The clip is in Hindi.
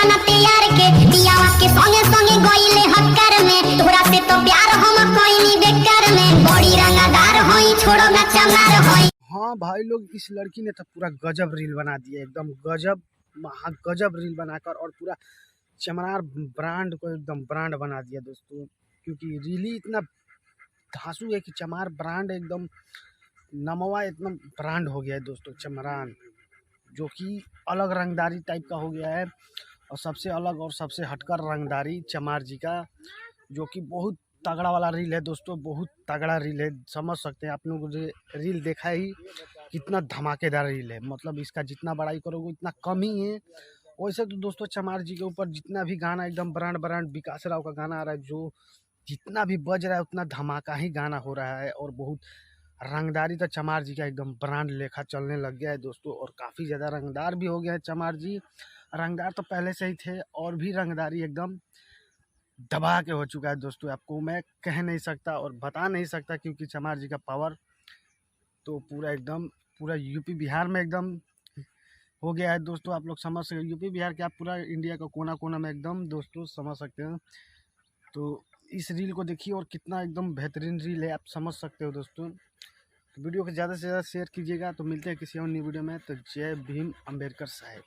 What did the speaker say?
न तैयार के दियावा के संगे संगे गइले हक्कर में तोरा से तो प्यार हम कोई नहीं बेकार में बड़ी रंगदार होई छोड़ो ना चमार होई। हाँ भाई लोग, इस लड़की ने तो पूरा गजब रील बना दिया, एकदम गजब महा गजब रील बनाकर और पूरा चमरार ब्रांड को एकदम ब्रांड बना दिया दोस्तों। क्योंकि रील ही इतना धांसू है कि चमार ब्रांड एकदम नमवा एकदम ब्रांड हो गया है दोस्तों। चमरान जो कि अलग रंगदारी टाइप का हो गया है और सबसे अलग और सबसे हटकर रंगदारी चमार जी का, जो कि बहुत तगड़ा वाला रील है दोस्तों, बहुत तगड़ा रील है। समझ सकते हैं आप लोग, रील देखा ही कितना धमाकेदार रील है, मतलब इसका जितना बड़ाई करोगे उतना कम ही है। वैसे तो दोस्तों चमार जी के ऊपर जितना भी गाना एकदम ब्रांड ब्रांड विकास राव का गाना आ रहा है, जो जितना भी बज रहा है उतना धमाका ही गाना हो रहा है और बहुत रंगदारी तो चमार जी का एकदम ब्रांड लेखा चलने लग गया है दोस्तों। और काफ़ी ज़्यादा रंगदार भी हो गया है चमार जी। रंगदार तो पहले से ही थे और भी रंगदारी एकदम दबा के हो चुका है दोस्तों। आपको मैं कह नहीं सकता और बता नहीं सकता, क्योंकि चमार जी का पावर तो पूरा एकदम पूरा यूपी बिहार में एकदम हो गया है दोस्तों। आप लोग समझ सकते, यूपी बिहार के आप पूरा इंडिया का कोना कोना में एकदम दोस्तों समझ सकते हैं। तो इस रील को देखिए और कितना एकदम बेहतरीन रील है, आप समझ सकते हो दोस्तों। तो वीडियो को ज़्यादा से ज़्यादा शेयर कीजिएगा। तो मिलते हैं किसी और नई वीडियो में। तो जय भीम अम्बेडकर साहब।